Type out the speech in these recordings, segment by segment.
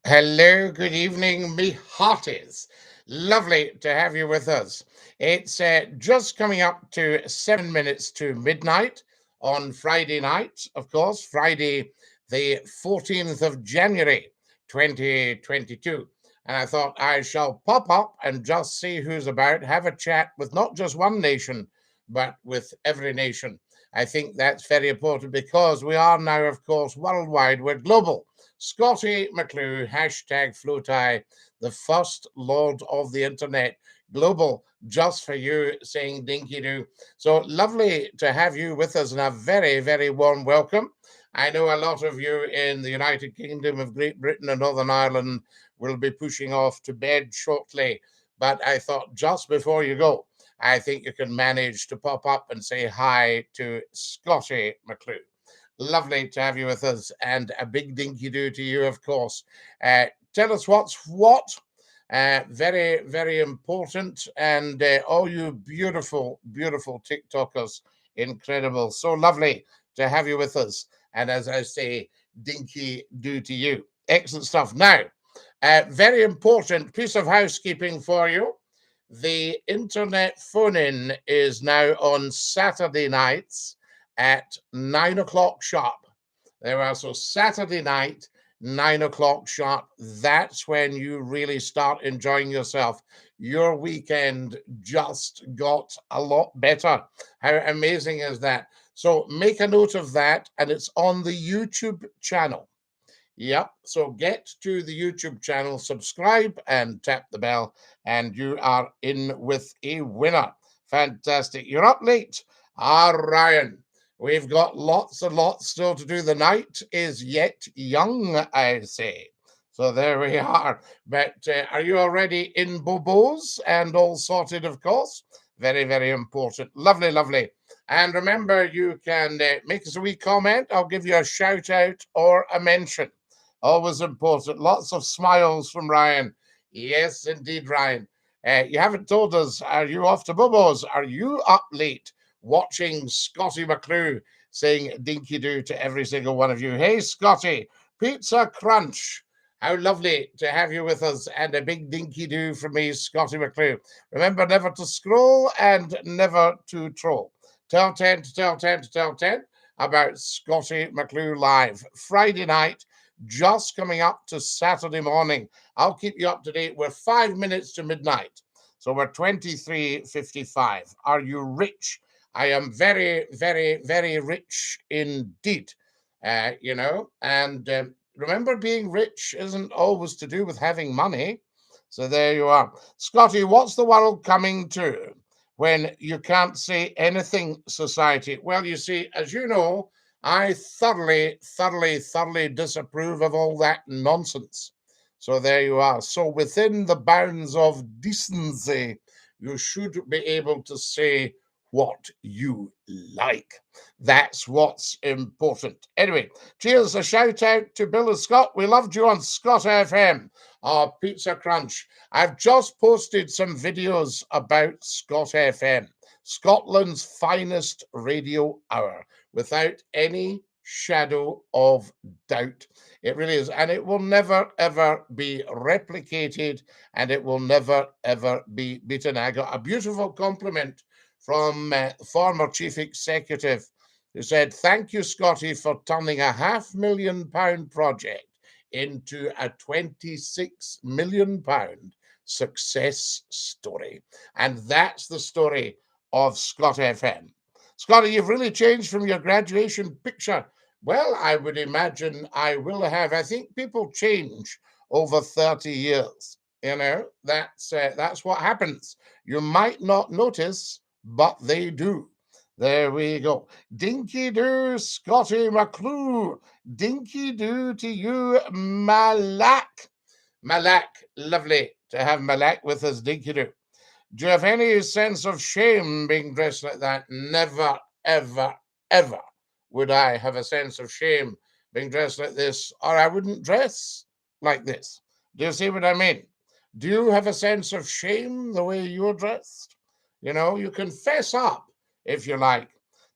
Hello, good evening, me hearties. Lovely to have you with us. It's just coming up to 7 minutes to midnight on Friday night, of course, Friday, the 14th of January, 2022. And I thought I shall pop up and just see who's about, have a chat with not just one nation, but with every nation. I think that's very important because we are now, of course, worldwide, we're global. Scottie McClue, hashtag FloTie, the first lord of the internet, global, just for you, saying Dinky-Doo. So lovely to have you with us and a very, very warm welcome. I know a lot of you in the United Kingdom of Great Britain and Northern Ireland will be pushing off to bed shortly, but I thought just before you go, I think you can manage to pop up and say hi to Scottie McClue. Lovely to have you with us, and a big Dinky-Doo to you, of course. Tell us what's what. Very, very important. And all you beautiful, beautiful TikTokers, incredible. So lovely to have you with us. And as I say, Dinky-Doo to you. Excellent stuff. Now, very important piece of housekeeping for you. The internet phone in is now on Saturday nights at 9 o'clock sharp. There are so Saturday night, 9 o'clock sharp. That's when you really start enjoying yourself. Your weekend just got a lot better. How amazing is that? So make a note of that, and it's on the YouTube channel. Yep. So get to the YouTube channel, subscribe, and tap the bell, and you are in with a winner. Fantastic. You're up late. Ryan. We've got lots and lots still to do. The night is yet young, I say. So there we are. But are you already in Bobos and all sorted, of course? Very, very important. Lovely, lovely. And remember, you can make us a wee comment. I'll give you a shout out or a mention. Always important. Lots of smiles from Ryan. Yes, indeed, Ryan. You haven't told us, are you off to Bubbles? Are you up late watching Scottie McClue saying Dinky-Doo to every single one of you? Hey, Scottie, Pizza Crunch. How lovely to have you with us, and a big Dinky-Doo from me, Scottie McClue. Remember never to scroll and never to troll. Tell 10 to tell 10 to tell 10 about Scottie McClue Live. Friday night, just coming up to Saturday morning. I'll keep you up to date. We're 5 minutes to midnight. So we're 23:55. Are you rich? I am very, very, very rich indeed. And remember, being rich isn't always to do with having money. So there you are. Scottie, what's the world coming to when you can't say anything, society? Well, you see, as you know, I thoroughly, thoroughly, thoroughly disapprove of all that nonsense. So there you are. So within the bounds of decency, you should be able to say what you like. That's what's important. Anyway, cheers. A shout out to Bill and Scott. We loved you on Scott FM. Our Pizza Crunch. I've just posted some videos about Scott FM, Scotland's finest radio hour, without any shadow of doubt. It really is. And it will never, ever be replicated, and it will never, ever be beaten. I got a beautiful compliment from former chief executive who said, "Thank you, Scottie, for turning a £500,000 project into a £26 million success story." And that's the story of Scott FM. Scottie, you've really changed from your graduation picture. Well, I would imagine I will have. I think people change over 30 years. That's what happens. You might not notice, but they do. There we go. Dinky-Doo, Scottie McClue. Dinky-Doo to you, Malak. Malak, lovely to have Malak with us, Dinky-Doo. Do you have any sense of shame being dressed like that? Never, ever, ever would I have a sense of shame being dressed like this, or I wouldn't dress like this. Do you see what I mean? Do you have a sense of shame the way you're dressed? You can fess up if you like.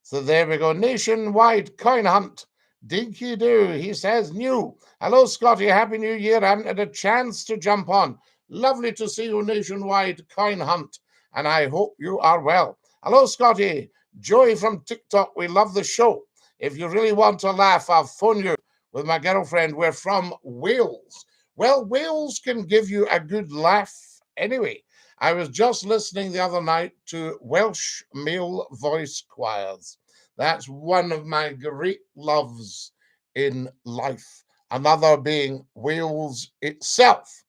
So there we go. Nationwide coin hunt. Dinky-Doo, he says, new. Hello, Scotty. Happy New Year. I haven't had a chance to jump on. Lovely to see you nationwide, coin hunt, and I hope you are well. Hello, Scotty. Joey from TikTok. We love the show. If you really want to laugh, I'll phone you with my girlfriend. We're from Wales. Well, Wales can give you a good laugh anyway. I was just listening the other night to Welsh male voice choirs. That's one of my great loves in life. Another being Wales itself.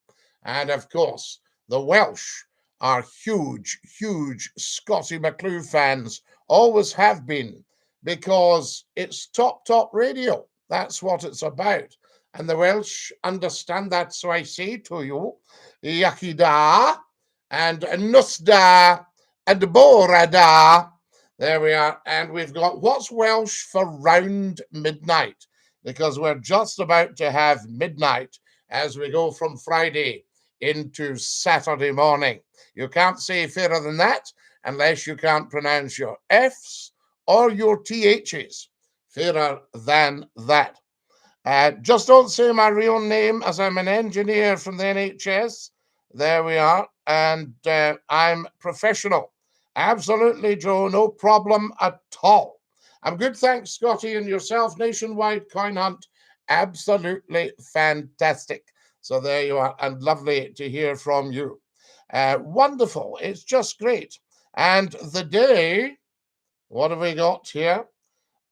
And of course, the Welsh are huge, huge Scottie McClue fans, always have been, because it's top radio. That's what it's about. And the Welsh understand that, so I say to you, Yucky da, and Nusda, and Bora da. There we are. And we've got what's Welsh for round midnight, because we're just about to have midnight as we go from Friday into Saturday morning. You can't say fairer than that unless you can't pronounce your F's or your TH's. Fairer than that. Just don't say my real name, as I'm an engineer from the NHS. There we are. And I'm professional. Absolutely, Joe. No problem at all. I'm good, thanks, Scotty, and yourself. Nationwide coin hunt. Absolutely fantastic. So there you are, and lovely to hear from you. Wonderful. It's just great. And the day, what have we got here?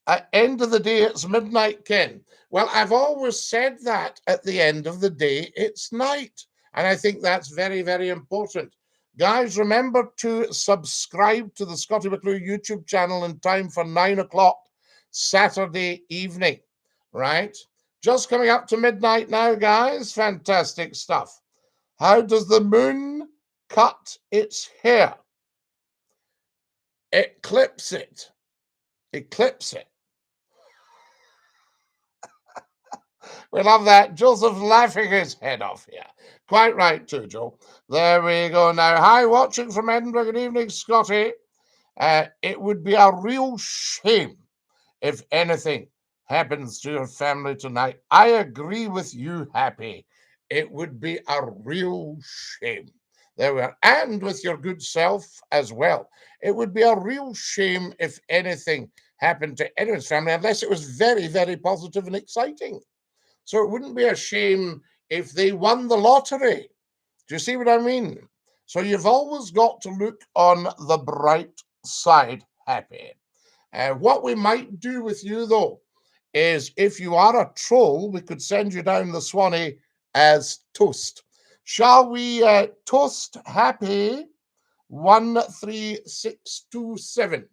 At end of the day, it's midnight, Ken. Well, I've always said that at the end of the day, it's night. And I think that's very, very important. Guys, remember to subscribe to the Scottie McClue YouTube channel in time for 9 o'clock Saturday evening, right? Just coming up to midnight now, guys. Fantastic stuff. How does the moon cut its hair? Eclipse it. Eclipse it. We love that. Joseph laughing his head off here. Quite right, too, Joe. There we go now. Hi, watching from Edinburgh. Good evening, Scotty. It would be a real shame if anything happens to your family tonight. I agree with you, Happy. It would be a real shame. There we are. And with your good self as well. It would be a real shame if anything happened to anyone's family, unless it was very, very positive and exciting. So it wouldn't be a shame if they won the lottery. Do you see what I mean? So you've always got to look on the bright side, Happy. What we might do with you, though, is if you are a troll, we could send you down the Swanee as toast. Shall we toast Happy 13627?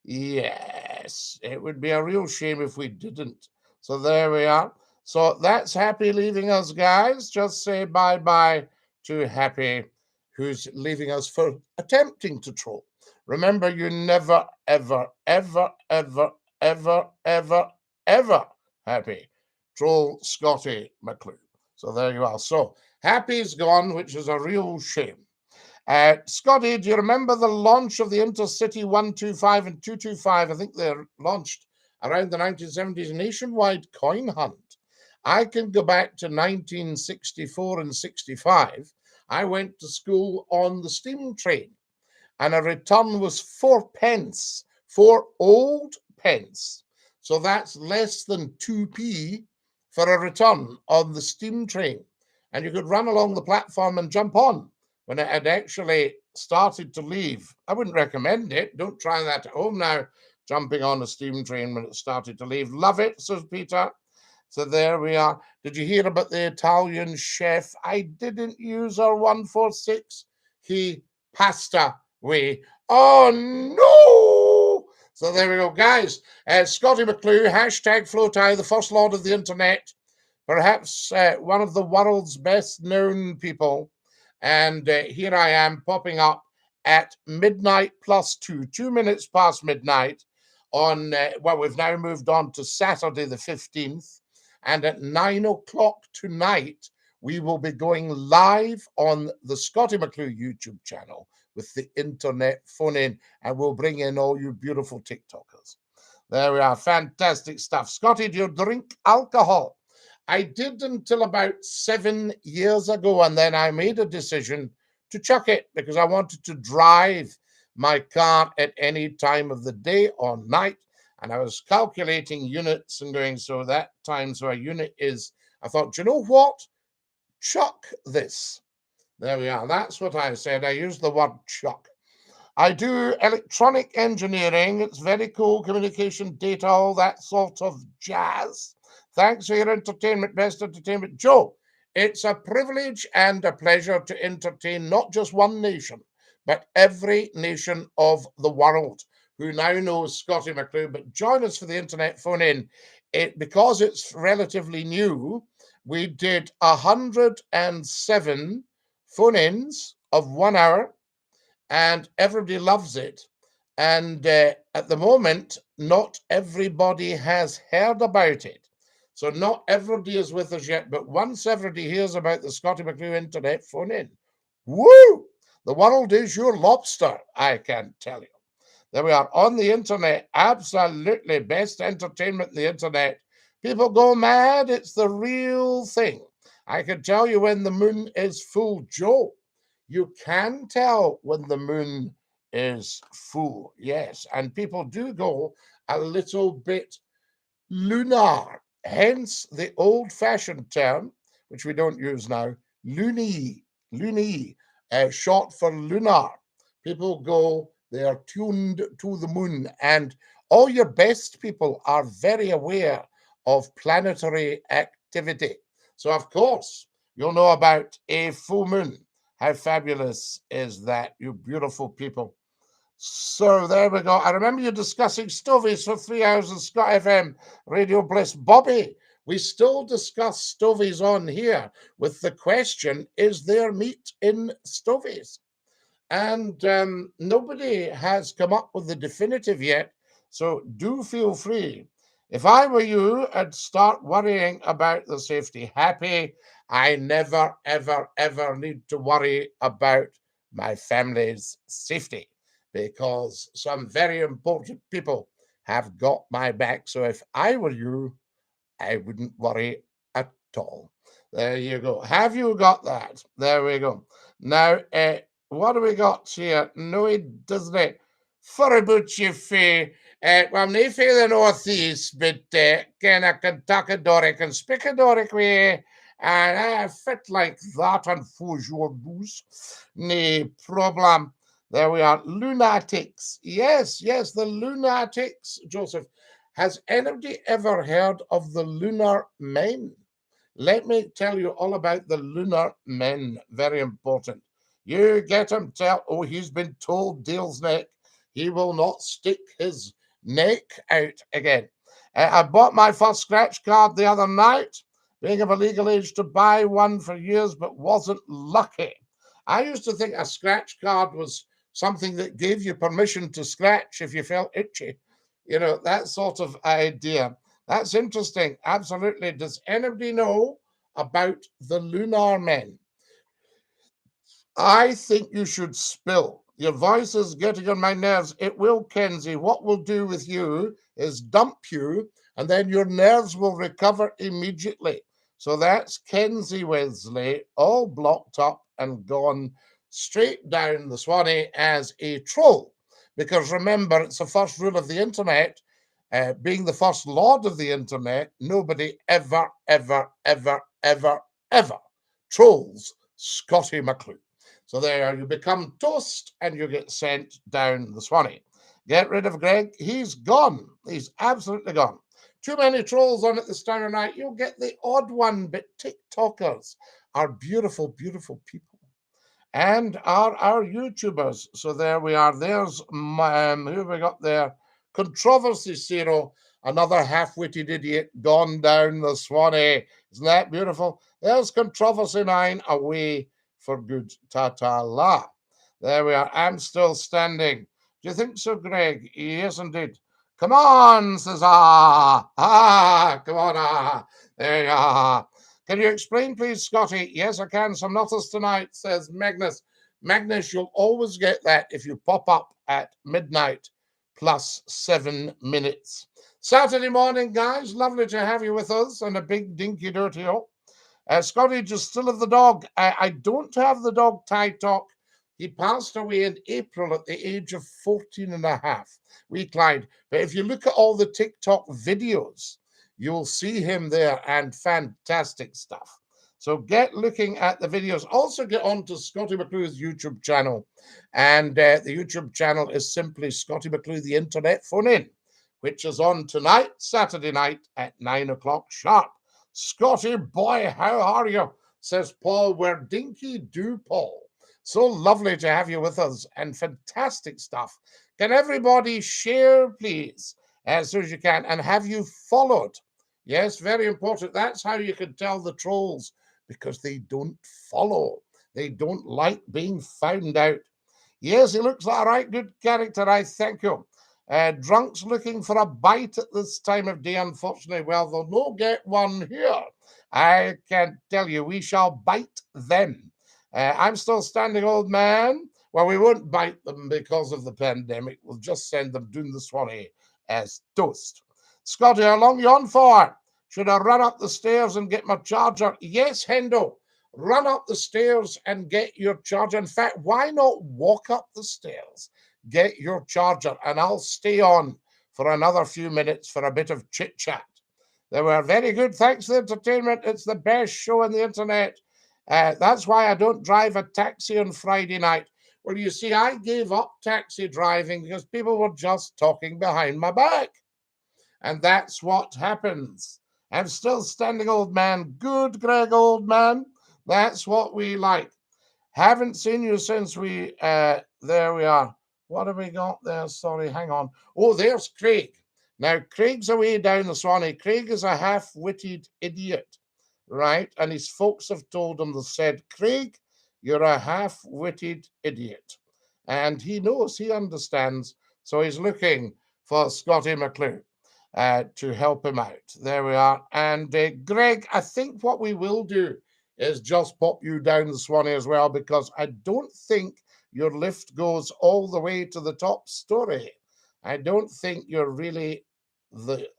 Yes, it would be a real shame if we didn't. So there we are. So that's Happy leaving us, guys. Just say bye-bye to Happy, who's leaving us for attempting to troll. Remember, you never, ever, ever, ever, ever, ever, ever, Happy, troll Scottie McClue. So there you are. So Happy's gone, which is a real shame. Scotty, do you remember the launch of the Intercity 125 and 225? I think they're launched around the 1970s, nationwide coin hunt. I can go back to 1964 and 65. I went to school on the steam train, and a return was 4 pence, 4 old pence. So that's less than 2p for a return on the steam train. And you could run along the platform and jump on when it had actually started to leave. I wouldn't recommend it. Don't try that at home now, jumping on a steam train when it started to leave. Love it, says Peter. So there we are. Did you hear about the Italian chef? I didn't use our 146. He passed away. Oh, no! So there we go, guys. Scottie McClue, hashtag FlowTie, the first lord of the internet. Perhaps one of the world's best known people. And here I am popping up at midnight plus 2 minutes past midnight on, well, we've now moved on to Saturday the 15th. And at 9 o'clock tonight, we will be going live on the Scottie McClue YouTube channel with the internet phone in, and we'll bring in all you beautiful TikTokers. There we are. Fantastic stuff. Scottie, do you drink alcohol? I did until about 7 years ago, and then I made a decision to chuck it because I wanted to drive my car at any time of the day or night. And I was calculating units and going, so that times so a unit is, I thought, do you know what? Chuck this. There we are. That's what I said. I used the word chuck. I do electronic engineering. It's very cool. Communication, data, all that sort of jazz. Thanks for your entertainment, best entertainment. Joe, it's a privilege and a pleasure to entertain not just one nation, but every nation of the world who now knows Scottie McClue. But join us for the internet phone in. Because it's relatively new, we did 107 phone ins of 1 hour, and everybody loves it. And at the moment, not everybody has heard about it. So not everybody is with us yet, but once everybody hears about the Scottie McClue internet phone in, woo! The world is your lobster, I can tell you. There we are on the internet, absolutely best entertainment in the internet. People go mad, it's the real thing. I can tell you when the moon is full, Joe. You can tell when the moon is full, yes, and people do go a little bit lunar, hence the old-fashioned term, which we don't use now, loony, short for lunar. People go, they are tuned to the moon, and all your best people are very aware of planetary activity. So, of course, you'll know about a full moon. How fabulous is that, you beautiful people? So there we go. I remember you discussing stovies for 3 hours on Scott FM Radio Bliss. Bobby, we still discuss stovies on here with the question, is there meat in stovies? And nobody has come up with the definitive yet, so do feel free. If I were you, I'd start worrying about the safety. Happy, I never, ever, ever need to worry about my family's safety because some very important people have got my back. So if I were you, I wouldn't worry at all. There you go. Have you got that? There we go. Now, what do we got here? No, it doesn't. For about you, well, nae fae the northeast, but can I Kentucky Doric and speak a Doric way, and I fit like that and for your news. No problem. There we are. Lunatics. Yes, the lunatics, Joseph. Has anybody ever heard of the lunar men? Let me tell you all about the lunar men. Very important. You get him tell, oh, he's been told Dale's neck. He will not stick his neck out again. I bought my first scratch card the other night, being of a legal age to buy one for years, but wasn't lucky. I used to think a scratch card was something that gave you permission to scratch if you felt itchy. You know, that sort of idea. That's interesting. Absolutely. Does anybody know about the lunar men? I think you should spill. Your voice is getting on my nerves. It will, Kenzie. What we'll do with you is dump you, and then your nerves will recover immediately. So that's Kenzie Wesley, all blocked up and gone straight down the Swanee as a troll. Because remember, it's the first rule of the internet. Being the first lord of the internet, nobody ever, ever, ever, ever, ever trolls Scottie McClue. So there, you become toast and you get sent down the Swanee. Get rid of Greg. He's gone. He's absolutely gone. Too many trolls on at this time of night. You'll get the odd one, but TikTokers are beautiful, beautiful people. And our YouTubers. So there we are. There's who have we got there? Controversy Zero, another half-witted idiot gone down the Swanee. Isn't that beautiful? There's Controversy 9 away for good. Ta-ta-la. There we are. I'm still standing. Do you think so, Greg? Yes, indeed. Come on, says come on, there you are. Can you explain, please, Scottie? Yes, I can. Some nutters tonight, says Magnus. Magnus, you'll always get that if you pop up at midnight plus 7 minutes. Saturday morning, guys. Lovely to have you with us, and a big Dinky-Doo to you. Scotty, just still have the dog. I don't have the dog, Ty Talk. He passed away in April at the age of 14 and a half. We Clyde. But if you look at all the TikTok videos, you'll see him there, and fantastic stuff. So get looking at the videos. Also get on to Scottie McClue's YouTube channel. And the YouTube channel is simply Scottie McClue, the Internet Phone In, which is on tonight, Saturday night at 9 o'clock sharp. Scotty boy, how are you? Says Paul. We're Dinky-Doo, Paul. So lovely to have you with us, and fantastic stuff. Can everybody share, please, as soon as you can? And have you followed? Yes, very important. That's how you can tell the trolls, because they don't follow. They don't like being found out. Yes, he looks like a right good character, I thank you. Drunks looking for a bite at this time of day, unfortunately. Well, they'll no get one here. I can tell you, we shall bite them. I'm still standing, old man. Well, we won't bite them because of the pandemic. We'll just send them doing the Swanee as toast. Scotty, how long you on for? Should I run up the stairs and get my charger? Yes, Hendo. Run up the stairs and get your charger. In fact, why not walk up the stairs, get your charger, and I'll stay on for another few minutes for a bit of chit-chat. They were very good. Thanks for the entertainment. It's the best show on the internet. That's why I don't drive a taxi on Friday night. Well, you see, I gave up taxi driving because people were just talking behind my back. And that's what happens. I'm still standing, old man. Good, Greg, old man. That's what we like. Haven't seen you since we, there we are. What have we got there? Sorry, hang on. Oh, there's Craig. Now, Craig's away down the Swanee. Craig is a half-witted idiot, right? And his folks have told him, they said, Craig, you're a half-witted idiot. And he knows, he understands. So he's looking for Scottie McClue to help him out. There we are. And Greg, I think what we will do is just pop you down the Swanee as well, because I don't think your lift goes all the way to the top story. I don't think you're really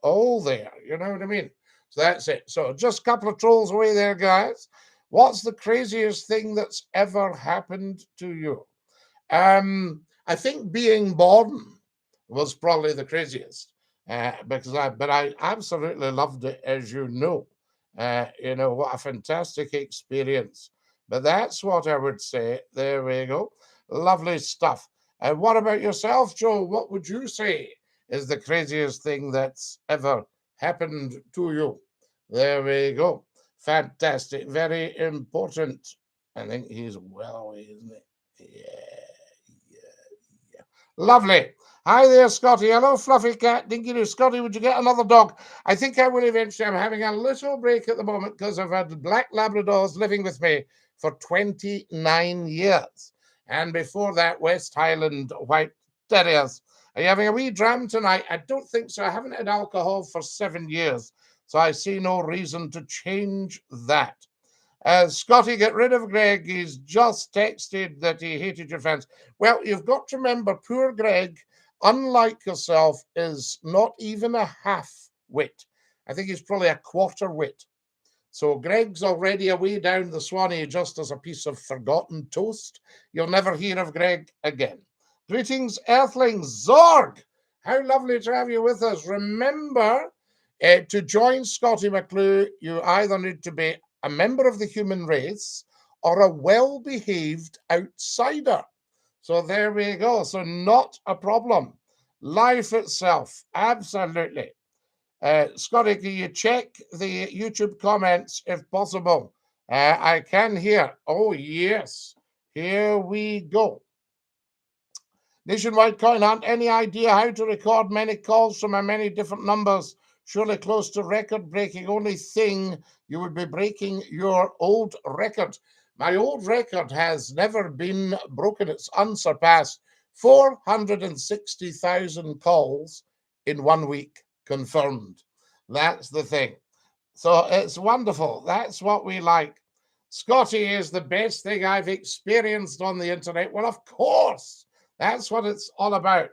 all there. You know what I mean? So that's it. So just a couple of trolls away there, guys. What's the craziest thing that's ever happened to you? I think being born was probably the craziest, because I absolutely loved it, as you know. What a fantastic experience. But that's what I would say. There we go. Lovely stuff. And what about yourself, Joe? What would you say is the craziest thing that's ever happened to you? There we go. Fantastic. Very important. I think he's well away, isn't he? Yeah. Lovely. Hi there, Scotty. Hello, Fluffy Cat. Dinky-Doo. Scotty, would you get another dog? I think I will eventually. I'm having a little break at the moment because I've had black Labradors living with me for 29 years. And before that, West Highland White Terriers. Are you having a wee dram tonight? I don't think so. I haven't had alcohol for 7 years, so I see no reason to change that. Scotty, get rid of Greg. He's just texted that he hated your fans. Well, you've got to remember, poor Greg, unlike yourself, is not even a half wit. I think he's probably a quarter wit. So Greg's already away down the Swanee just as a piece of forgotten toast. You'll never hear of Greg again. Greetings, Earthlings. Zorg, how lovely to have you with us. Remember, to join Scottie McClue, you either need to be a member of the human race or a well-behaved outsider. So there we go. So not a problem. Life itself, absolutely. Scotty, can you check the YouTube comments if possible? I can hear. Oh, yes. Here we go. Nationwide Coin Hunt, any idea how to record many calls from many different numbers? Surely close to record breaking. Only thing, you would be breaking your old record. My old record has never been broken. It's unsurpassed. 460,000 calls in 1 week confirmed. That's the thing. So it's wonderful. That's what we like. Scotty is the best thing I've experienced on the internet. Well, of course. That's what it's all about.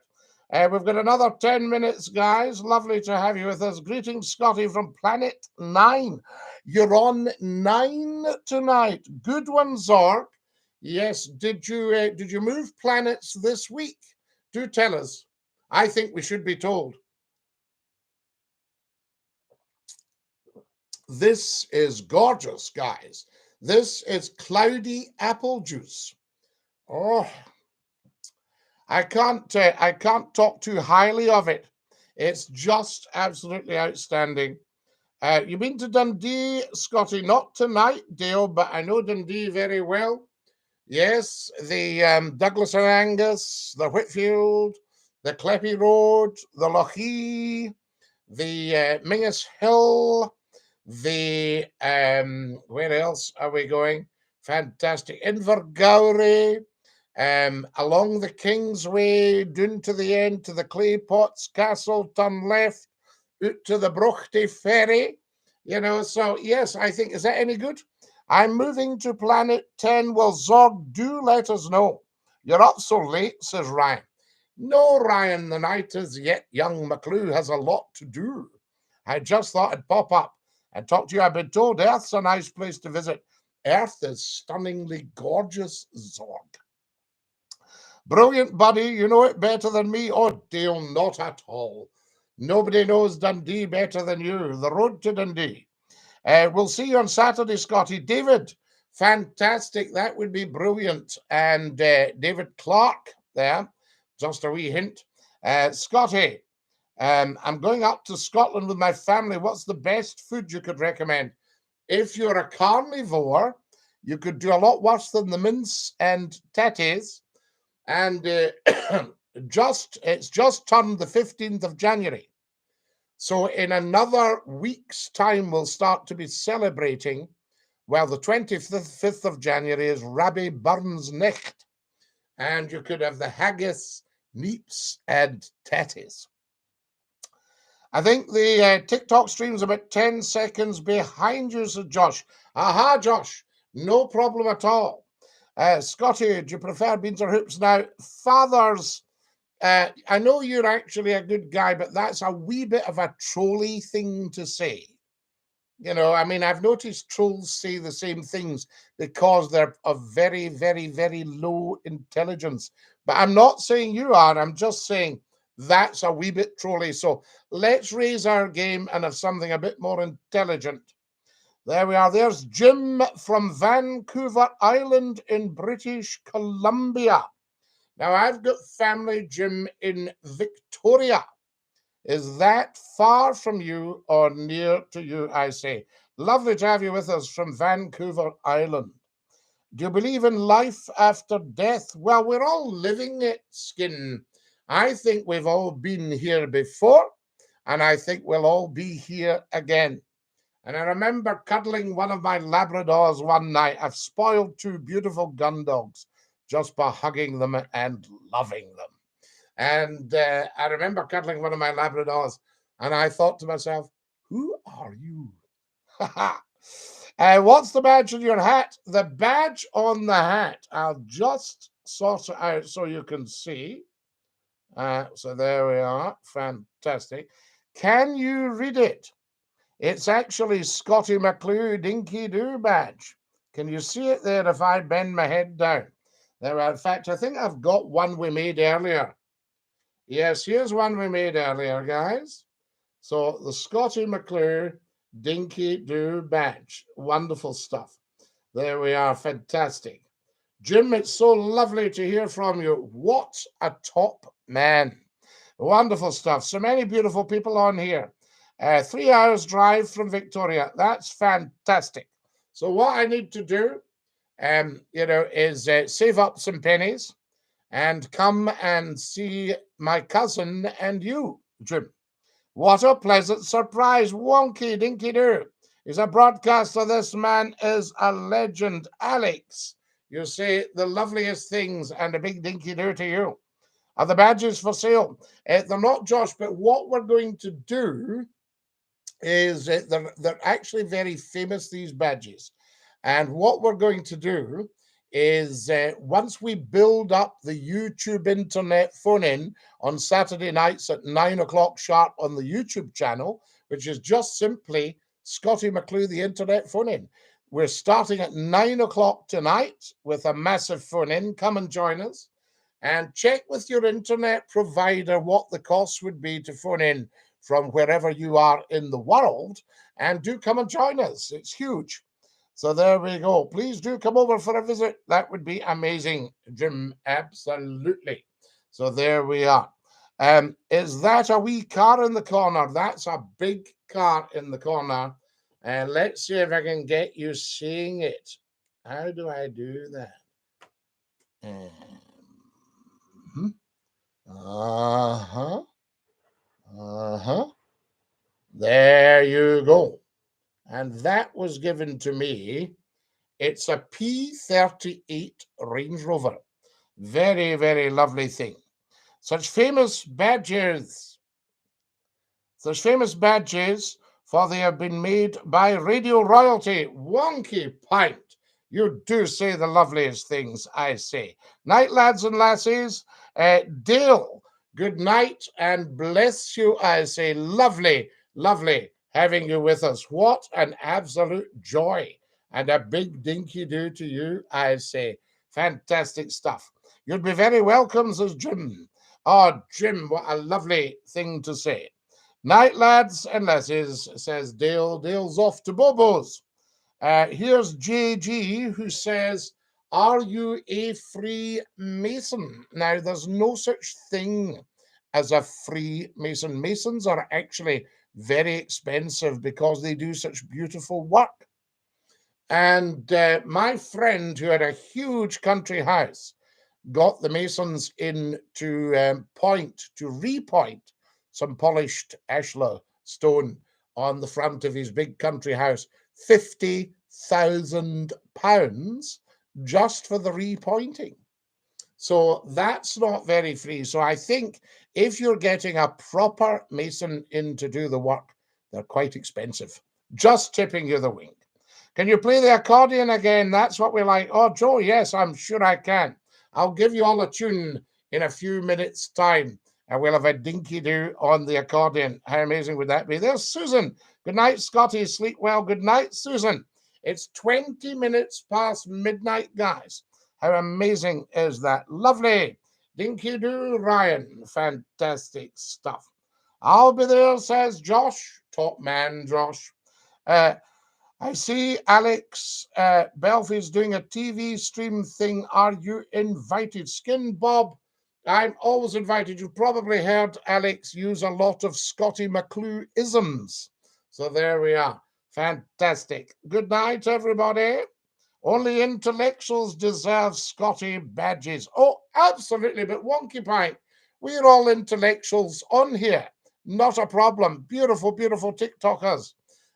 We've got another 10 minutes, guys. Lovely to have you with us. Greetings, Scottie from Planet 9. You're on 9 tonight. Good one, Zork. Yes, did you move planets this week? Do tell us. I think we should be told. This is gorgeous, guys. This is cloudy apple juice. Oh, I can't talk too highly of it. It's just absolutely outstanding. You've been to Dundee, Scottie, not tonight, Dale, but I know Dundee very well. Yes, the Douglas and Angus, the Whitfield, the Cleppy Road, the Lochee, the Mingus Hill, the where else are we going? Fantastic. Invergowrie, along the Kingsway, down to the end to the Clay Pots Castle, turn left, out to the Brochty Ferry. You know, so yes, I think, is that any good? I'm moving to Planet 10. Well, Zog, do let us know. You're up so late, says Ryan. No, Ryan, the night is yet young. McClue has a lot to do. I just thought I'd pop up and talk to you. I've been told Earth's a nice place to visit. Earth is stunningly gorgeous, Zog. Brilliant, buddy. You know it better than me. Oh, Dale, not at all. Nobody knows Dundee better than you. The road to Dundee. We'll see you on Saturday, Scottie. David, fantastic. That would be brilliant. And David Clark there, just a wee hint. Scottie, I'm going up to Scotland with my family. What's the best food you could recommend? If you're a carnivore, you could do a lot worse than the mince and tatties. And it's just turned the 15th of January. So in another week's time, we'll start to be celebrating. Well, the 25th of January is Rabbi Burns Nicht. And you could have the haggis, neeps, and tatties. I think the TikTok stream's about 10 seconds behind you, said Josh. Aha, Josh. No problem at all. Scottie, do you prefer beans or hoops? Now, fathers, I know you're actually a good guy, but that's a wee bit of a trolly thing to say. You know, I mean, I've noticed trolls say the same things because they're of very, very, very low intelligence. But I'm not saying you are. I'm just saying that's a wee bit trolly. So let's raise our game and have something a bit more intelligent. There we are. There's Jim from Vancouver Island in British Columbia. Now, I've got family, Jim, in Victoria. Is that far from you or near to you, I say? Lovely to have you with us from Vancouver Island. Do you believe in life after death? Well, we're all living it, Skin. I think we've all been here before, and I think we'll all be here again. And I remember cuddling one of my Labradors one night. I've spoiled two beautiful gun dogs just by hugging them and loving them. And I remember cuddling one of my Labradors, and I thought to myself, who are you? What's the badge on your hat? The badge on the hat, I'll just sort it out so you can see. So there we are. Fantastic. Can you read it? It's actually Scottie McClue Dinky-Doo badge. Can you see it there if I bend my head down? There, in fact, I think I've got one we made earlier. Yes, here's one we made earlier, guys. So the Scottie McClue Dinky-Doo badge. Wonderful stuff. There we are. Fantastic. Jim, it's so lovely to hear from you. What a top man. Wonderful stuff. So many beautiful people on here. 3 hours drive from Victoria. That's fantastic. So what I need to do, is save up some pennies and come and see my cousin and you, Jim. What a pleasant surprise. Wonky Dinky-Doo. He's a broadcaster. This man is a legend. Alex, you say the loveliest things, and a big Dinky-Doo to you. Are the badges for sale? They're not, Josh, but what we're going to do is they're actually very famous, these badges. And what we're going to do is once we build up the YouTube internet phone-in on Saturday nights at 9 o'clock sharp on the YouTube channel, which is just simply Scottie McClue, the internet phone-in. We're starting at 9 o'clock tonight with a massive phone-in. Come and join us. And check with your internet provider what the cost would be to phone in from wherever you are in the world. And do come and join us. It's huge. So there we go. Please do come over for a visit. That would be amazing, Jim. Absolutely. So there we are. Is that a wee car in the corner? That's a big car in the corner. And let's see if I can get you seeing it. How do I do that? There you go. And that was given to me. It's a P38 Range Rover. Very, very lovely thing. Such famous badges. For they have been made by radio royalty. Wonky pint. You do say the loveliest things, I say. Night, lads and lassies. Dale, good night and bless you, I say. Lovely, lovely having you with us. What an absolute joy. And a big Dinky-Doo to you, I say. Fantastic stuff. You'd be very welcome, says Jim. Oh, Jim, what a lovely thing to say. Night, lads and lassies, says Dale. Dale's off to Bobo's. Here's JG, who says, are you a Freemason? Now, there's no such thing as a Freemason. Masons are actually very expensive because they do such beautiful work. And my friend, who had a huge country house, got the masons in to repoint some polished ashlar stone on the front of his big country house. £50,000 just for the repointing. So that's not very free. So I think if you're getting a proper mason in to do the work, they're quite expensive. Just tipping you the wink. Can you play the accordion again? That's what we like. Oh, Joe, yes, I'm sure I can. I'll give you all a tune in a few minutes' time, and we'll have a Dinky-Doo on the accordion. How amazing would that be? There's Susan. Good night, Scottie. Sleep well. Good night, Susan. It's 20 minutes past midnight, guys. How amazing is that? Lovely. Dinky-Doo, Ryan. Fantastic stuff. I'll be there, says Josh. Top man, Josh. I see Alex Belfie's doing a TV stream thing. Are you invited? Skin Bob, I'm always invited. You've probably heard Alex use a lot of Scottie McClue isms. So there we are. Fantastic. Good night, everybody. Only intellectuals deserve Scottie badges. Oh, absolutely. But Wonky Pint, we're all intellectuals on here. Not a problem. Beautiful, beautiful TikTokers.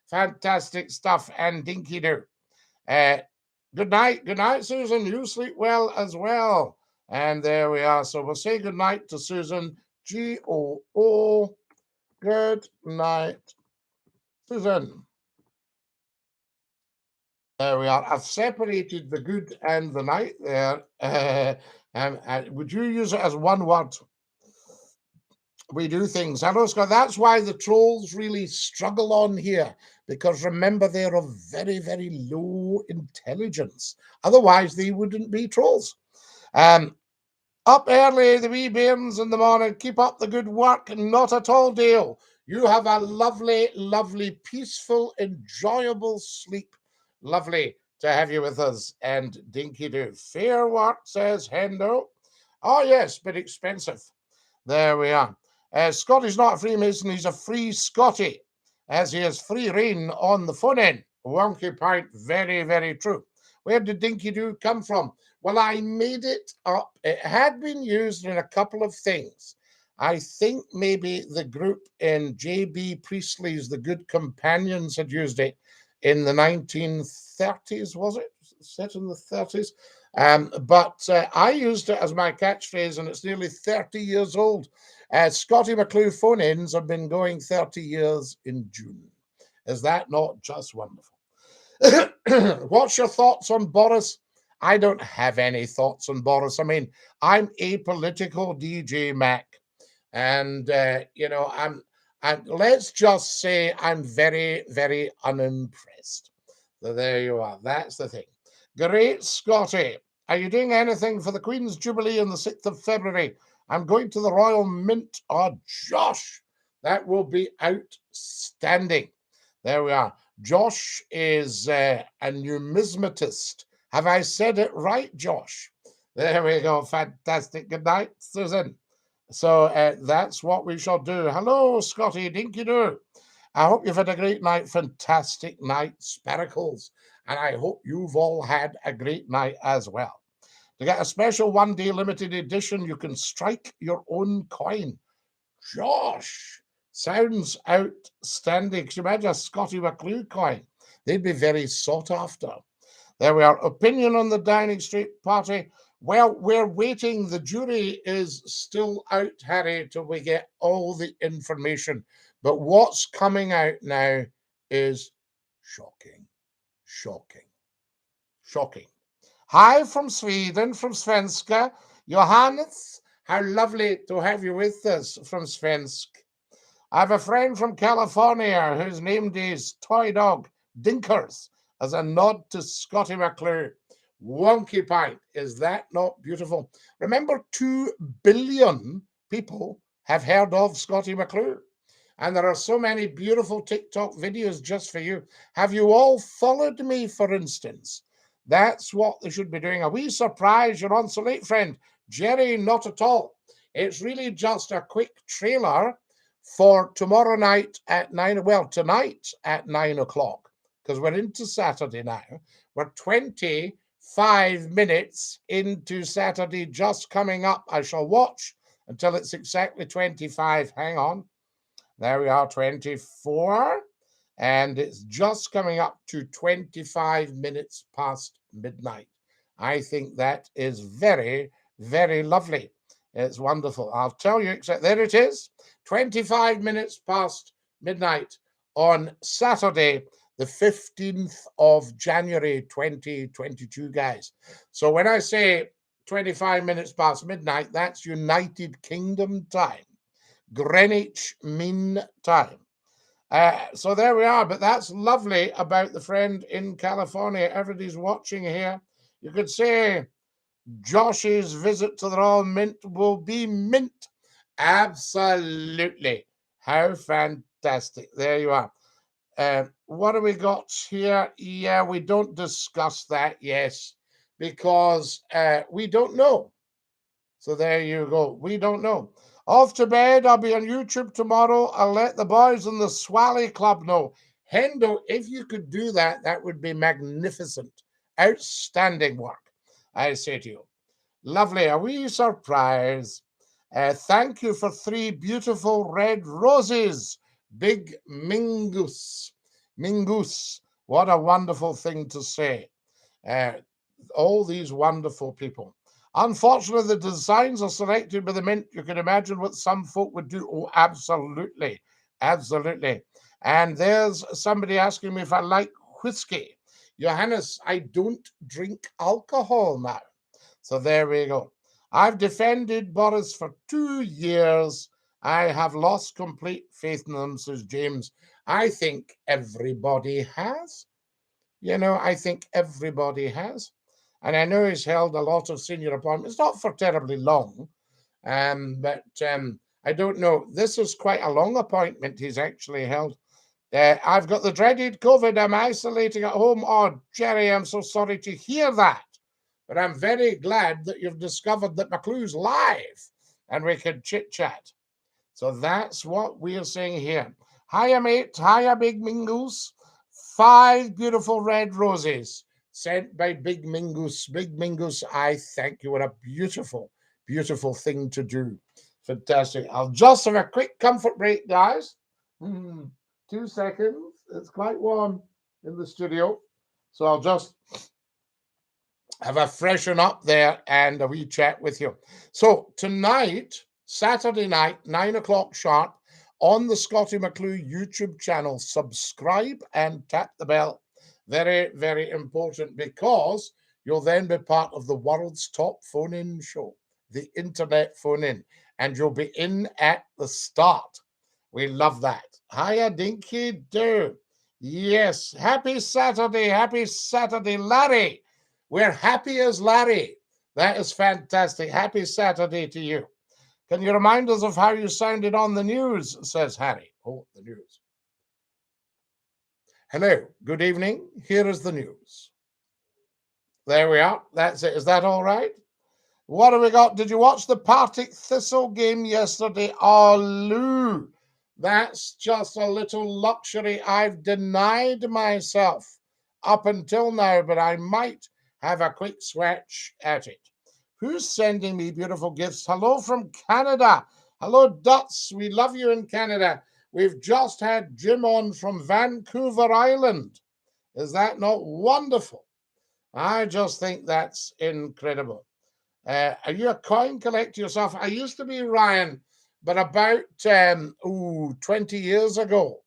Fantastic stuff. And Dinky-Doo. Good night, Susan. You sleep well as well. And there we are. So we'll say good night to Susan. G-O-O. Good night, Susan. There we are. I've separated the good and the night there. Would you use it as one word? We do things. Hello, Scott. That's why the trolls really struggle on here, because remember, they're of very, very low intelligence. Otherwise, they wouldn't be trolls. Up early, the wee bairns in the morning. Keep up the good work. Not at all, Dale. You have a lovely, lovely, peaceful, enjoyable sleep. Lovely to have you with us. And Dinky-Doo. Fair work, says Hendo. Oh, yes, but expensive. There we are. Scottie's not a Freemason, he's a free Scottie, as he has free reign on the phone-in. Wonky Pint, very, very true. Where did Dinky-Doo come from? Well, I made it up. It had been used in a couple of things. I think maybe the group in J.B. Priestley's The Good Companions had used it in the 1930s, was it? Set in the 30s? But I used it as my catchphrase, and it's nearly 30 years old. Scottie McClue phone-ins have been going 30 years in June. Is that not just wonderful? What's your thoughts on Boris I don't have any thoughts on Boris. I mean, I'm apolitical DJ Mac, and you know, let's just say I'm very, very unimpressed. So there you are. That's the thing. Great Scotty. Are you doing anything for the Queen's Jubilee on the 6th of February? I'm going to the Royal Mint. Oh, Josh, that will be outstanding. There we are. Josh is a numismatist. Have I said it right, Josh? There we go. Fantastic. Good night, Susan. So that's what we shall do. Hello, Scotty Dinky-Doo. I hope you've had a great night. Fantastic night, Sparkles. And I hope you've all had a great night as well. To get a special one-day limited edition, you can strike your own coin. Josh, sounds outstanding. Can you imagine a Scotty McClue coin? They'd be very sought after. There we are. Opinion on the Downing Street Party. Well, we're waiting. The jury is still out, Harry, till we get all the information. But what's coming out now is shocking. Shocking. Shocking. Hi from Sweden, from Svenska. Johannes, how lovely to have you with us from Svensk. I have a friend from California whose name is Toy Dog Dinkers as a nod to Scotty McClue. Wonky Pint. Is that not beautiful? Remember, 2 billion people have heard of Scotty McClue. And there are so many beautiful TikTok videos just for you. Have you all followed me, for instance? That's what they should be doing. A wee surprise, you're on so late, friend. Jerry, not at all. It's really just a quick trailer for tomorrow night at 9, well, tonight at 9 o'clock, because we're into Saturday now. We're 25 minutes into Saturday, just coming up. I shall watch until it's exactly 25. Hang on. There we are, 24. And it's just coming up to 25 minutes past midnight. I think that is very, very lovely. It's wonderful. I'll tell you, except there it is, 25 minutes past midnight on Saturday, the 15th of January, 2022, guys. So when I say 25 minutes past midnight, that's United Kingdom time, Greenwich Mean Time. So there we are. But that's lovely about the friend in California. Everybody's watching here. You could say Josh's visit to the Royal Mint will be mint. Absolutely. How fantastic. There you are. What do we got here? Yeah, we don't discuss that, yes, because we don't know. So there you go. We don't know. Off to bed. I'll be on YouTube tomorrow. I'll let the boys in the Swally Club know. Hendo, if you could do that, that would be magnificent. Outstanding work, I say to you. Lovely. A wee surprise. Thank you for 3 beautiful red roses. Big Mingus. Mingus. What a wonderful thing to say. All these wonderful people. Unfortunately, the designs are selected by the Mint. You can imagine what some folk would do. Oh, absolutely. Absolutely. And there's somebody asking me if I like whiskey. Johannes, I don't drink alcohol now. So there we go. I've defended Boris for 2 years. I have lost complete faith in them, says James. I think everybody has. You know, I think everybody has. And I know he's held a lot of senior appointments, not for terribly long, but I don't know. This is quite a long appointment he's actually held. I've got the dreaded COVID. I'm isolating at home. Oh, Jerry, I'm so sorry to hear that. But I'm very glad that you've discovered that McClue's live and we can chit-chat. So that's what we are saying here. Hiya, mate. Hiya, Big Mingus. 5 beautiful red roses sent by Big Mingus. Big Mingus, I thank you. What a beautiful, beautiful thing to do. Fantastic. I'll just have a quick comfort break, guys. 2 seconds. It's quite warm in the studio. So I'll just have a freshen up there and a wee chat with you. So tonight, Saturday night, 9 o'clock sharp, on the Scotty McClue YouTube channel, subscribe and tap the bell. Very, very important, because You'll then be part of the world's top phone-in show, the internet phone-in, and you'll be in at the start. We love that. Hiya, Dinky-Doo. Yes, happy Saturday, Larry. We're happy as Larry. That is fantastic. Happy Saturday to you. Can you remind us of how you sounded on the news, says Harry. Oh, the news. Hello, good evening. Here is the news. There we are. That's it. Is that all right? What have we got? Did you watch the Partick Thistle game yesterday? Oh, Lou, that's just a little luxury I've denied myself up until now, but I might have a quick swatch at it. Who's sending me beautiful gifts? Hello from Canada. Hello, Duts. We love you in Canada. We've just had Jim on from Vancouver Island. Is that not wonderful? I just think that's incredible. Are you a coin collector yourself? I used to be, Ryan, but about 20 years ago,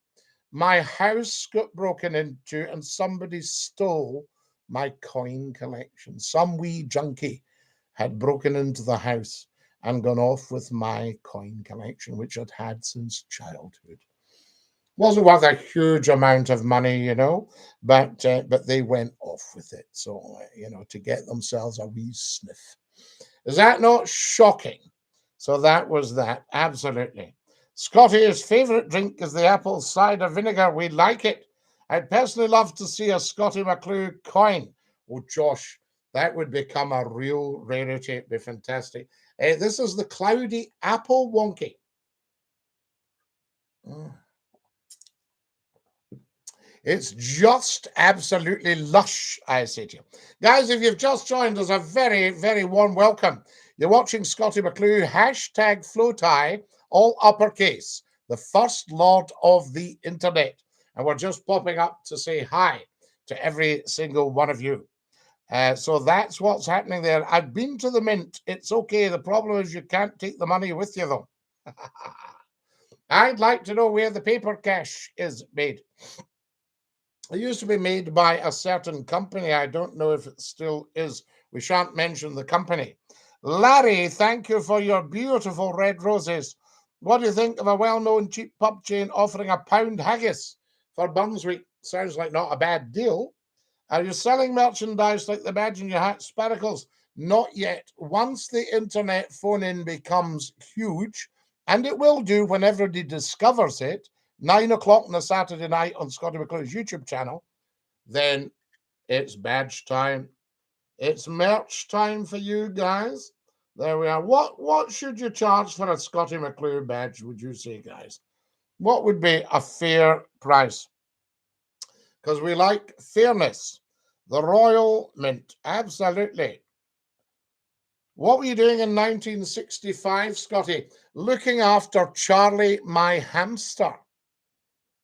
my house got broken into and somebody stole my coin collection. Some wee junkie had broken into the house and gone off with my coin collection, which I'd had since childhood. Wasn't worth a huge amount of money, but they went off with it. So, to get themselves a wee sniff. Is that not shocking? So that was that. Absolutely. Scotty's favourite drink is the apple cider vinegar. We like it. I'd personally love to see a Scottie McClue coin. Oh, Josh, that would become a real rarity. It'd be fantastic. This is the cloudy apple wonky. It's just absolutely lush, I say to you. Guys, if you've just joined us, a very, very warm welcome. You're watching Scottie McClue, hashtag FlowTie, all uppercase, the first lord of the internet. And we're just popping up to say hi to every single one of you. So that's what's happening there. I've been to the mint. It's okay. The problem is you can't take the money with you, though. I'd like to know where the paper cash is made. It used to be made by a certain company. I don't know if it still is. We shan't mention the company. Larry, thank you for your beautiful red roses. What do you think of a well-known cheap pub chain offering £1 haggis for Burns Week? Sounds like not a bad deal. Are you selling merchandise like the badge in your hat, sparkles? Not yet. Once the internet phone-in becomes huge, and it will do when everybody discovers it, 9 o'clock on a Saturday night on Scottie McClue's YouTube channel, then it's badge time. It's merch time for you guys. There we are. What should you charge for a Scottie McClue badge, would you say, guys? What would be a fair price? Because we like fairness. The Royal Mint, absolutely. What were you doing in 1965, Scottie? Looking after Charlie, my hamster.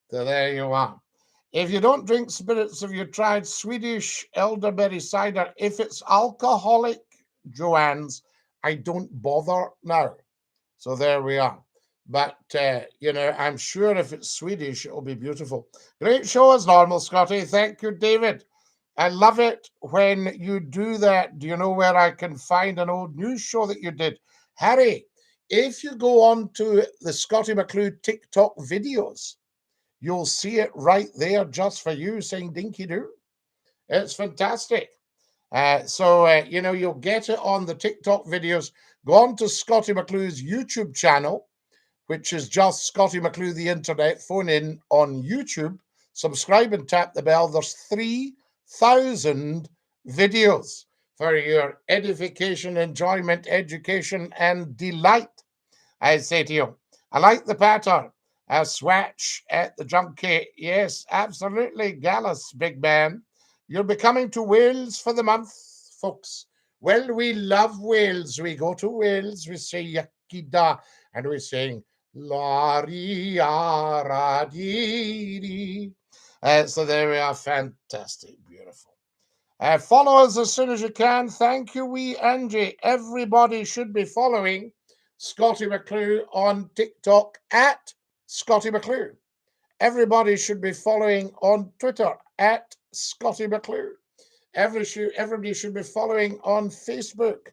So there you are. If you don't drink spirits, have you tried Swedish elderberry cider? If it's alcoholic, Joanne's, I don't bother now. So there we are. But, I'm sure if it's Swedish, it'll be beautiful. Great show as normal, Scottie. Thank you, David. I love it when you do that. Do you know where I can find an old news show that you did? Harry, if you go on to the Scottie McClue TikTok videos, you'll see it right there just for you saying Dinky-Doo. It's fantastic. You'll get it on the TikTok videos. Go on to Scottie McClue's YouTube channel, which is just Scottie McClue, the internet, phone in on YouTube. Subscribe and tap the bell. There's 3,000 videos for your edification, enjoyment, education, and delight. I say to you, I like the pattern. A swatch at the junkie. Yes, absolutely. Gallus, big man. You'll be coming to Wales for the month, folks. Well, we love Wales. We go to Wales, we say Yakida, and we sing La-ri-a-ra-dee-dee. So there we are. Fantastic. Beautiful. Follow us as soon as you can. Thank you, wee Angie. Everybody should be following Scottie McClue on TikTok at Scottie McClue. Everybody should be following on Twitter at Scottie McClue. Everybody should be following on Facebook.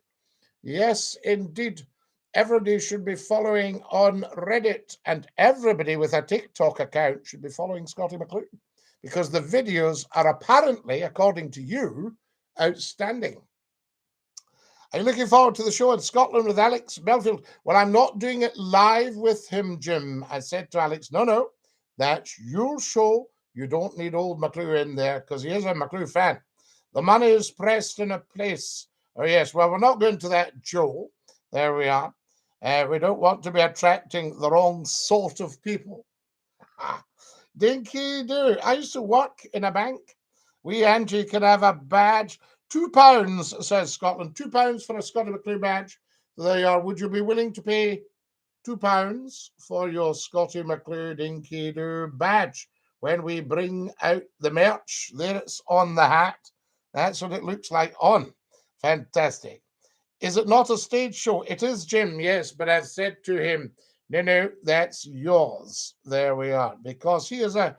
Yes, indeed. Everybody should be following on Reddit, and everybody with a TikTok account should be following Scottie McClue, because the videos are apparently, according to you, outstanding. Are you looking forward to the show in Scotland with Alex Belfield? Well, I'm not doing it live with him, Jim. I said to Alex, no, that's your show. You don't need old McClue in there, because he is a McClue fan. The money is pressed in a place. Oh, yes. Well, we're not going to that, Joe. There we are. We don't want to be attracting the wrong sort of people. Dinky-Doo. I used to work in a bank. We Angie can have a badge. £2, says Scotland. £2 for a Scottie McClue badge. There you are. Would you be willing to pay £2 for your Scottie McClue Dinky-Doo badge when we bring out the merch? There it's on the hat. That's what it looks like on. Fantastic. Is it not a stage show? It is, Jim, yes, but I've said to him, no, that's yours. There we are, because he is a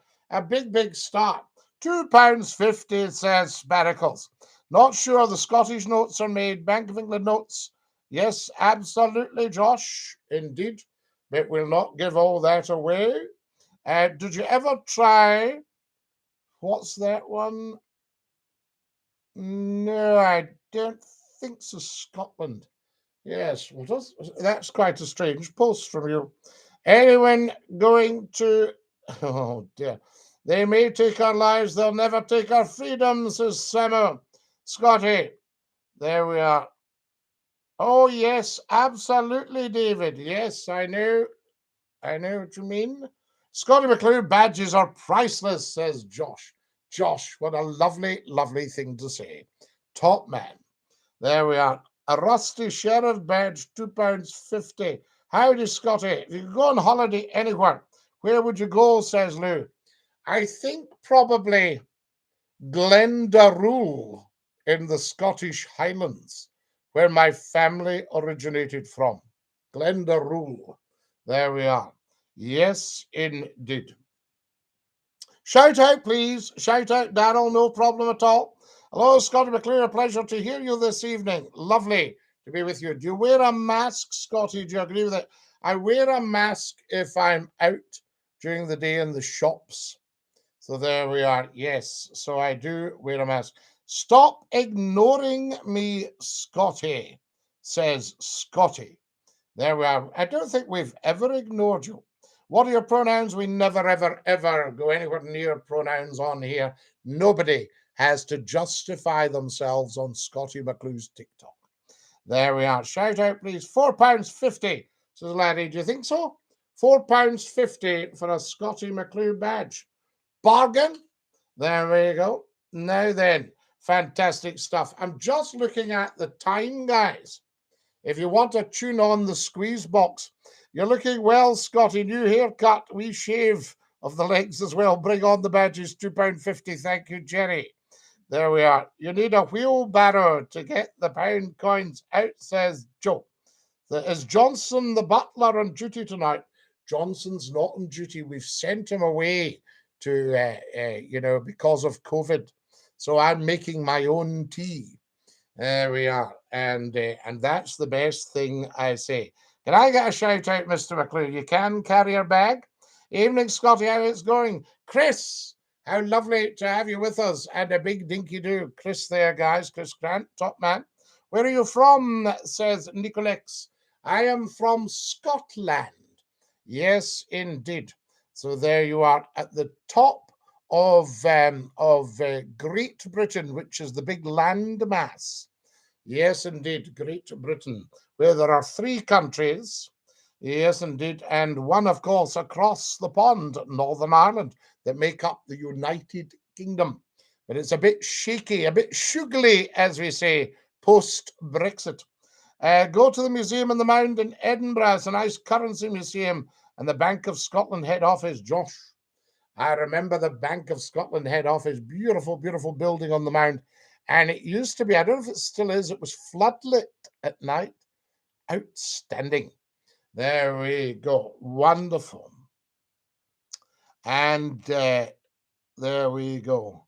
big star. £2.50, says Sparkles. Not sure the Scottish notes are made. Bank of England notes. Yes, absolutely, Josh. Indeed. But we'll not give all that away. Did you ever try... What's that one? No, I don't think so, Scotland. Yes, well, that's quite a strange post from you. Anyone going to... Oh, dear. They may take our lives, they'll never take our freedom, says Samuel. Scotty, there we are. Oh, yes, absolutely, David. Yes, I know what you mean. Scottie McClue badges are priceless, says Josh. Josh, what a lovely thing to say. Top man. There we are. A rusty sheriff badge, £2.50. Howdy, Scotty. If you could go on holiday anywhere, where would you go, says Lou? I think probably Glendaruel in the Scottish Highlands, where my family originated from. Glendaruel. There we are. Yes, indeed. Shout out, please. Shout out, Darryl. No problem at all. Hello, Scottie McClue. A pleasure to hear you this evening. Lovely to be with you. Do you wear a mask, Scotty? Do you agree with it? I wear a mask if I'm out during the day in the shops. So there we are. Yes, so I do wear a mask. Stop ignoring me, Scotty, says Scotty. There we are. I don't think we've ever ignored you. What are your pronouns? We never, ever go anywhere near pronouns on here. Nobody has to justify themselves on Scottie McClue's TikTok. There we are. Shout out, please. £4.50, says Larry. Do you think so? £4.50 for a Scottie McClue badge. Bargain. There we go. Now then, fantastic stuff. I'm just looking at the time, guys. If you want to tune on the squeeze box, you're looking well, Scotty. New haircut, wee shave of the legs as well. Bring on the badges, £2.50. Thank you, Jerry. There we are. You need a wheelbarrow to get the pound coins out, says Joe. Is Johnson the butler on duty tonight? Johnson's not on duty. We've sent him away to, because of COVID. So I'm making my own tea. There we are. And that's the best thing I say. Can I get a shout out, Mr. McClue? You can carry your bag. Evening, Scotty. How it's going? Chris, how lovely to have you with us. And a big Dinky-Doo. Chris there, guys. Chris Grant, top man. Where are you from? Says Nicolex. I am from Scotland. Yes, indeed. So there you are at the top of Great Britain, which is the big landmass. Yes, indeed, Great Britain, where there are 3 countries. Yes, indeed, and one, of course, across the pond, Northern Ireland, that make up the United Kingdom. But it's a bit shaky, a bit sugary, as we say, post-Brexit. Go to the Museum in the Mound in Edinburgh. It's a nice currency museum, and the Bank of Scotland head office, Josh. I remember the Bank of Scotland head office, beautiful building on the Mound. And it used to be, I don't know if it still is, it was floodlit at night. Outstanding. There we go. Wonderful. And there we go.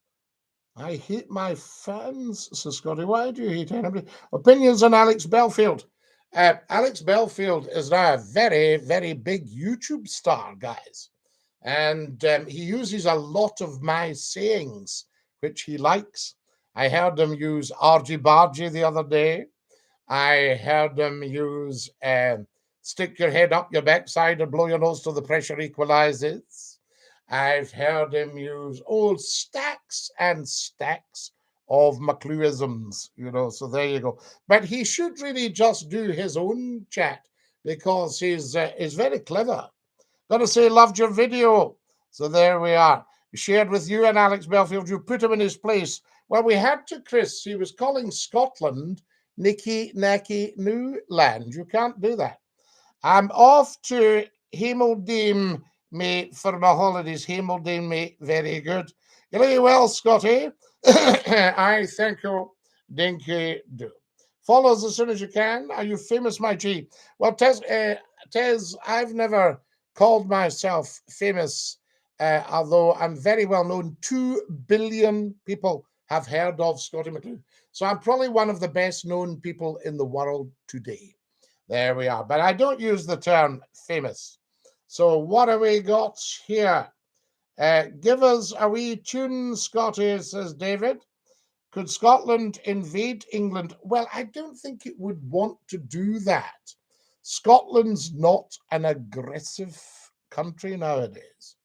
I hate my fans, says Scotty. Why do you hate anybody? Opinions on Alex Belfield. Alex Belfield is now a very, very big YouTube star, guys. And he uses a lot of my sayings, which he likes. I heard him use argy bargy the other day. I heard him use stick your head up your backside and blow your nose till the pressure equalizes. I've heard him use old stacks and stacks of McClueisms, so there you go. But he should really just do his own chat because he's very clever. Gotta say, loved your video. So there we are. Shared with you and Alex Belfield. You put him in his place. Well, we had to, Chris. He was calling Scotland Nicky Nacky New Land. You can't do that. I'm off to Hameldame, mate, for my holidays. Hameldame, mate. Very good. You look well, Scotty. I thank you, Dinky-Doo. Follow us as soon as you can. Are you famous, my G? Well, Tez, I've never called myself famous, although I'm very well known. 2 billion people have heard of Scottie McClue. So I'm probably one of the best known people in the world today. There we are. But I don't use the term famous. So what have we got here? Give us a wee tune, Scotty, says David. Could Scotland invade England? Well, I don't think it would want to do that. Scotland's not an aggressive country nowadays.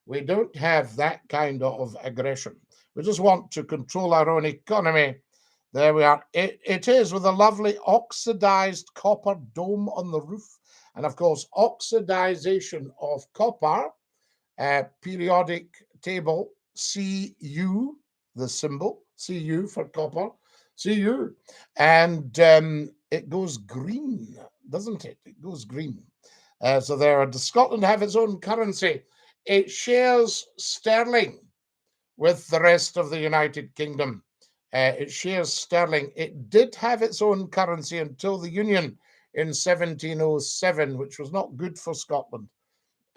We don't have that kind of aggression. We just want to control our own economy. There we are. It is with a lovely oxidized copper dome on the roof. And of course, oxidization of copper, periodic table, Cu, the symbol, Cu for copper, Cu. And it goes green, doesn't it? It goes green. So there, does Scotland have its own currency? It shares sterling with the rest of the United Kingdom. It shares sterling. It did have its own currency until the Union in 1707, which was not good for Scotland.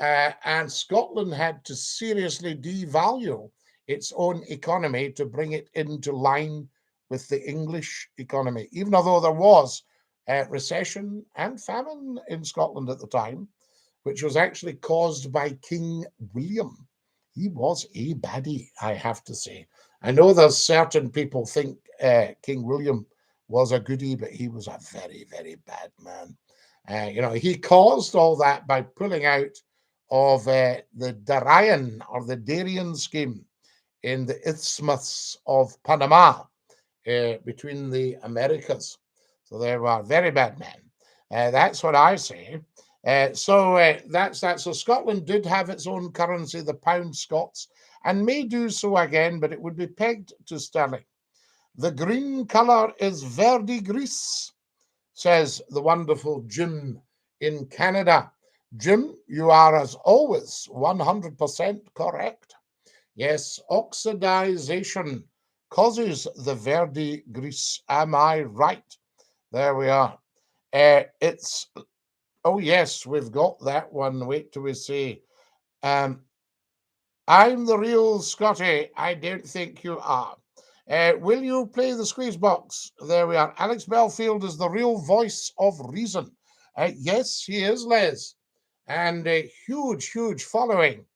And Scotland had to seriously devalue its own economy to bring it into line with the English economy, even although there was recession and famine in Scotland at the time, which was actually caused by King William. He was a baddie, I have to say. I know there's certain people think King William was a goodie, but he was a very, very bad man. He caused all that by pulling out of the Darien or the Darien scheme in the Isthmus of Panama between the Americas. So they were very bad men. That's what I say. So that's that. So Scotland did have its own currency, the pound Scots, and may do so again, but it would be pegged to sterling. The green colour is verdigris, says the wonderful Jim in Canada. Jim, you are as always 100% correct. Yes, oxidization causes the verdigris. Am I right? There we are. Oh yes, we've got that one. Wait till we see. I'm the real Scotty. I don't think you are. Will you play the squeeze box? There we are. Alex Belfield is the real voice of reason. Yes, he is, Les. And a huge, huge following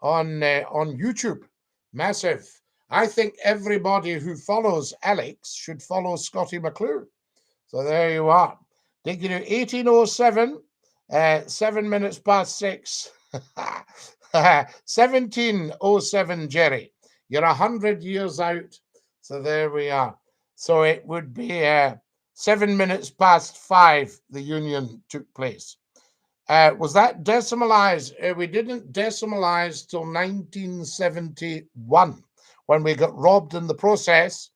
on YouTube. Massive. I think everybody who follows Alex should follow Scottie McClue. So there you are. Dinky-Doo 1807, 7 minutes past 6. 1707, Jerry. You're 100 years out. So there we are. So it would be 7 minutes past 5 the union took place. Was that decimalized? We didn't decimalize till 1971 when we got robbed in the process.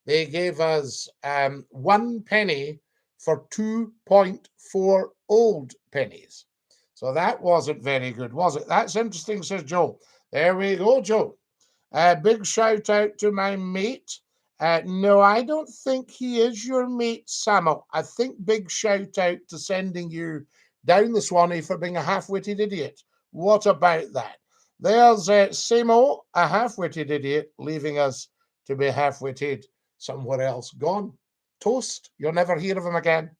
They gave us 1 penny for 2.4 old pennies. So that wasn't very good, was it? That's interesting, says Joe. There we go, Joe. Big shout out to my mate. No, I don't think he is your mate, Samuel. I think big shout out to sending you down the Swanee for being a half-witted idiot. What about that? There's Samo, a half-witted idiot, leaving us to be half-witted somewhere else. Gone. Toast. You'll never hear of him again.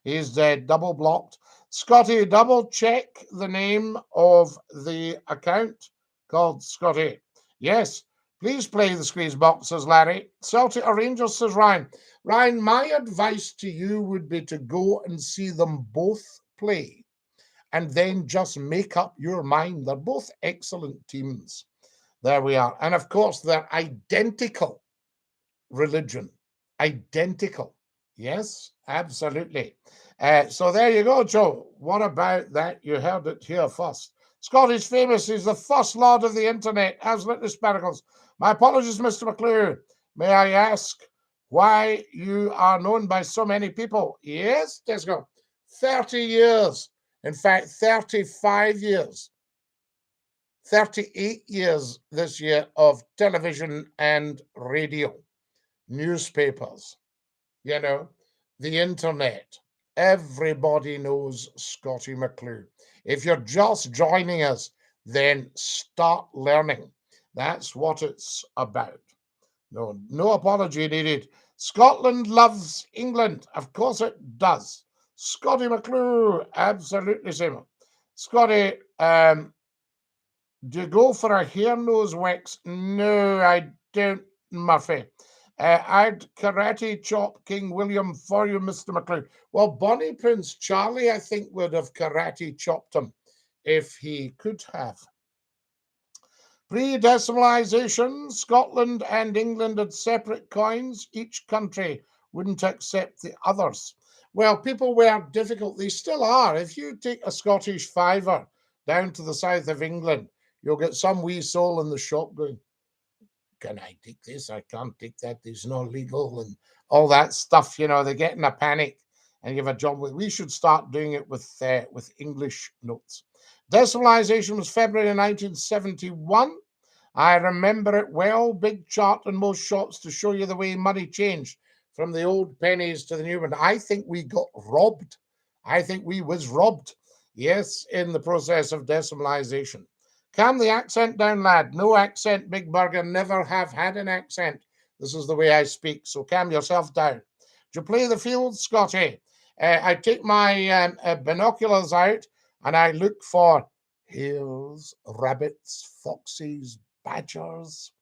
He's double blocked. Scotty, double check the name of the account called Scotty. Yes, please play the squeeze box, says Larry. Celtic or Rangers, says Ryan. Ryan, my advice to you would be to go and see them both play and then just make up your mind. They're both excellent teams. There we are. And of course, they're identical religion. Identical. Yes, absolutely. So there you go, Joe. What about that? You heard it here first. Scott is famous. He's the first lord of the internet. Absolutely sparkles. My apologies, Mr. McClue. May I ask why you are known by so many people? Yes, let's go. 30 years. In fact, 35 years. 38 years this year of television and radio, newspapers, you know, the internet. Everybody knows Scottie McClue. If you're just joining us, then start learning. That's what it's about. No apology needed. Scotland loves England. Of course it does. Scottie McClue, absolutely same. Scottie, do you go for a hair nose wax? No, I don't, Murphy. I'd karate chop King William for you, Mr. McClue. Well, Bonnie Prince Charlie, I think, would have karate chopped him if he could have. Pre-decimalisation, Scotland and England had separate coins. Each country wouldn't accept the others. Well, people were difficult. They still are. If you take a Scottish fiver down to the south of England, you'll get some wee soul in the shop going, can I take this? I can't take that. It's not legal and all that stuff. You know, they get in a panic and you have a job with. We should start doing it with English notes. Decimalisation was February 1971. I remember it well. Big chart in most shops to show you the way money changed from the old pennies to the new one. I think we got robbed. I think we was robbed. Yes, in the process of decimalisation. Calm the accent down, lad. No accent, Big Burger. Never have had an accent. This is the way I speak, so calm yourself down. Do you play the field, Scotty? I take my binoculars out and I look for hares, rabbits, foxes, badgers,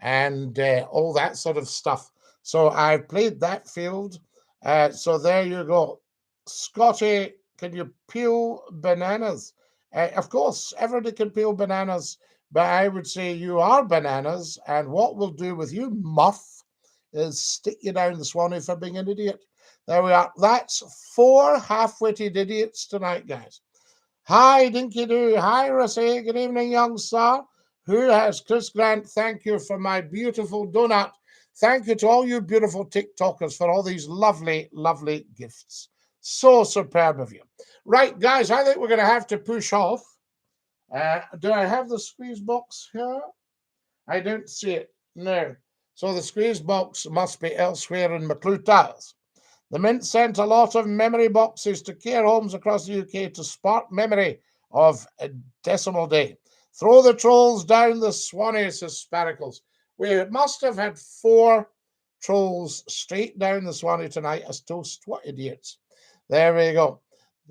and all that sort of stuff. So I've played that field. So there you go. Scotty, can you peel bananas? Of course, everybody can peel bananas, but I would say you are bananas, and what we'll do with you, Muff, is stick you down the Swanee for being an idiot. There we are. That's 4 half-witted idiots tonight, guys. Hi, Dinky-Doo. Hi, Rosé. Good evening, young sir. Who has Chris Grant? Thank you for my beautiful donut. Thank you to all you beautiful TikTokers for all these lovely, lovely gifts. So superb of you. Right, guys, I think we're going to have to push off. Do I have the squeeze box here? I don't see it. No. So the squeeze box must be elsewhere in McClue Towers. The Mint sent a lot of memory boxes to care homes across the UK to spark memory of a decimal day. Throw the trolls down the Swanee, says Sparkles. We must have had 4 trolls straight down the Swanee tonight as toast. What idiots. There we go.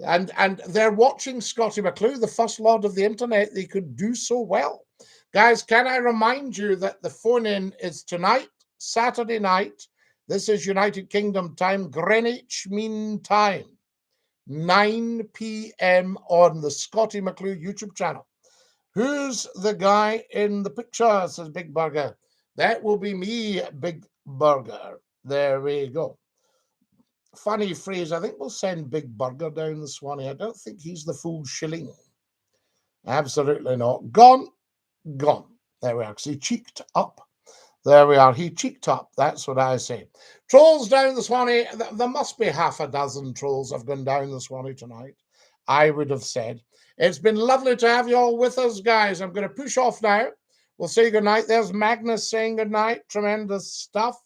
And they're watching Scottie McClue, the first lord of the internet. They could do so well. Guys, can I remind you that the phone-in is tonight, Saturday night. This is United Kingdom time, Greenwich Mean Time, 9 p.m. on the Scottie McClue YouTube channel. Who's the guy in the picture, says Big Burger. That will be me, Big Burger. There we go. Funny phrase. I think we'll send Big Burger down the Swanee. I don't think he's the full shilling. Absolutely not. Gone. Gone. There we are. He cheeked up. There we are. He cheeked up. That's what I say. Trolls down the Swanee. There must be half a dozen trolls have gone down the Swanee tonight, I would have said. It's been lovely to have you all with us, guys. I'm going to push off now. We'll say goodnight. There's Magnus saying goodnight. Tremendous stuff.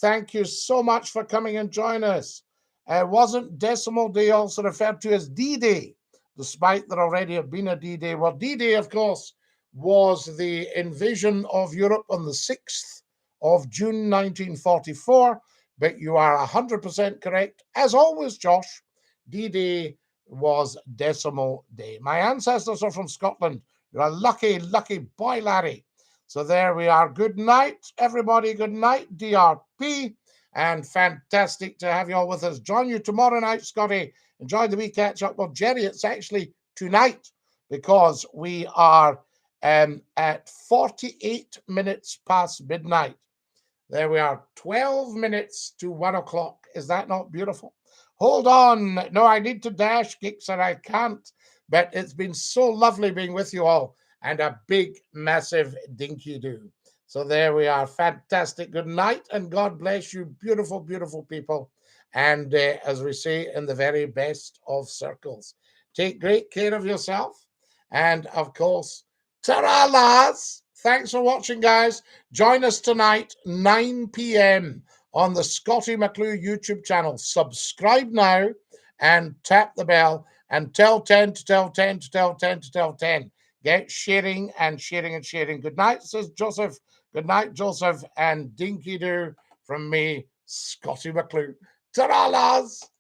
Thank you so much for coming and joining us. Wasn't Decimal Day also referred to as D-Day, despite there already have been a D-Day? Well, D-Day, of course, was the invasion of Europe on the 6th of June 1944, but you are 100% correct. As always, Josh, D-Day was decimal day. My ancestors are from Scotland. You're a lucky, lucky boy, Larry. So there we are. Good night, everybody. Good night, DRP. And fantastic to have you all with us. Join you tomorrow night, Scotty. Enjoy the wee catch up. Well, Jerry, it's actually tonight because we are at 48 minutes past midnight. There we are, 12 minutes to 1 o'clock. Is that not beautiful? Hold on. No, I need to dash, Geeks, and I can't. But it's been so lovely being with you all. And a big, massive Dinky-Doo. So there we are. Fantastic. Good night, and God bless you, beautiful, beautiful people. And as we say, in the very best of circles, take great care of yourself. And, of course, ta-ra, lads. Thanks for watching, guys. Join us tonight, 9 p.m. on the Scottie McClue YouTube channel. Subscribe now and tap the bell and tell 10 to tell 10 to tell 10 to tell 10. Get sharing and sharing and sharing. Good night, says Joseph. Good night, Joseph, and Dinky-Doo from me, Scottie McClue. Ta-ra, lads.